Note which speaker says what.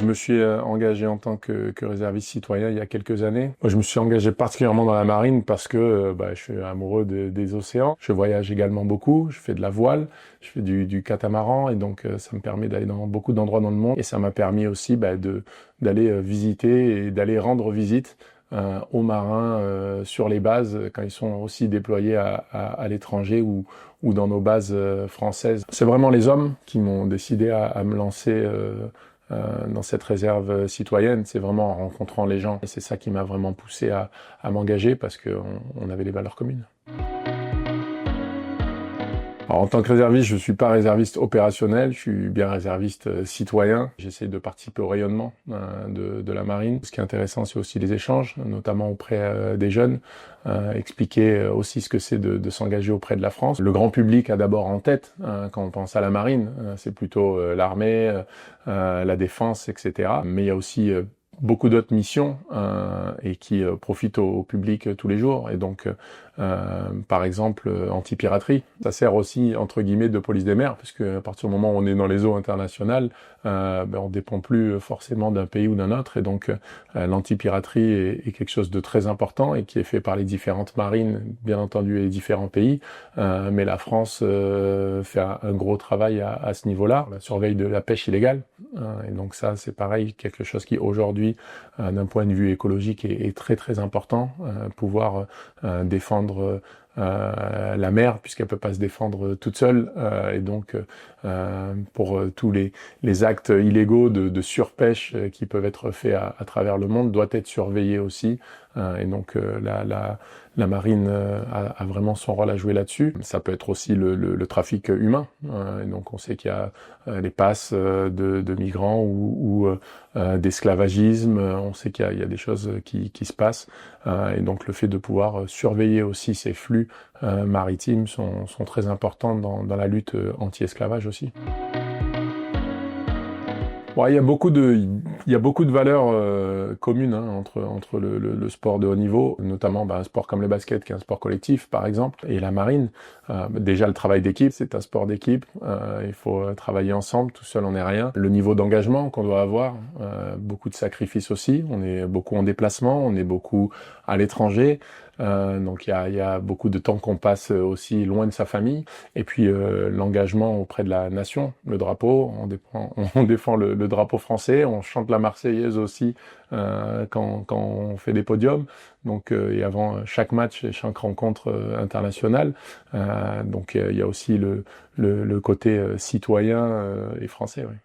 Speaker 1: Je me suis engagé en tant que réserviste citoyen il y a quelques années. Moi, je me suis engagé particulièrement dans la marine parce que je suis amoureux des océans. Je voyage également beaucoup, je fais de la voile, je fais du catamaran et donc ça me permet d'aller dans beaucoup d'endroits dans le monde. Et ça m'a permis aussi d'aller visiter et d'aller rendre visite aux marins sur les bases quand ils sont aussi déployés à l'étranger ou dans nos bases françaises. C'est vraiment les hommes qui m'ont décidé à me lancer dans cette réserve citoyenne. C'est vraiment en rencontrant les gens. Et c'est ça qui m'a vraiment poussé à m'engager parce qu'on avait des valeurs communes. Alors, en tant que réserviste, je suis pas réserviste opérationnel, je suis bien réserviste citoyen. J'essaie de participer au rayonnement de la marine. Ce qui est intéressant, c'est aussi les échanges, notamment auprès des jeunes, expliquer aussi ce que c'est de s'engager auprès de la France. Le grand public a d'abord en tête, quand on pense à la marine, c'est plutôt l'armée, la défense, etc. Mais il y a aussi beaucoup d'autres missions et qui profitent au public tous les jours. Et donc, par exemple, anti-piraterie. Ça sert aussi, entre guillemets, de police des mers, puisque à partir du moment où on est dans les eaux internationales, on dépend plus forcément d'un pays ou d'un autre. Et donc, l'anti-piraterie est quelque chose de très important et qui est fait par les différentes marines, bien entendu, et les différents pays. Mais la France fait un gros travail à ce niveau-là. La surveille de la pêche illégale. Et donc ça, c'est pareil, quelque chose qui, aujourd'hui, d'un point de vue écologique, est très, très important. Pouvoir défendre la mer, puisqu'elle peut pas se défendre toute seule, et donc pour tous les actes illégaux de surpêche qui peuvent être faits à travers le monde, doit être surveillé aussi, et donc la marine a vraiment son rôle à jouer là-dessus. Ça peut être aussi le trafic humain, et donc on sait qu'il y a les passes de migrants ou d'esclavagisme, on sait qu'il y a des choses qui se passent, et donc le fait de pouvoir surveiller aussi ces flux maritimes sont très importants dans la lutte anti-esclavage aussi. Bon, il y a beaucoup de valeurs communes entre le sport de haut niveau, notamment un sport comme le basket, qui est un sport collectif par exemple, et la marine. Déjà le travail d'équipe, c'est un sport d'équipe. Il faut travailler ensemble, tout seul on n'est rien. Le niveau d'engagement qu'on doit avoir, beaucoup de sacrifices aussi. On est beaucoup en déplacement, on est beaucoup à l'étranger. Donc il y a beaucoup de temps qu'on passe aussi loin de sa famille. Et puis l'engagement auprès de la nation, le drapeau, on défend le drapeau français, on chante la Marseillaise aussi quand on fait des podiums. Donc et avant chaque match et chaque rencontre internationale. Donc il y a aussi le côté citoyen et français. Oui.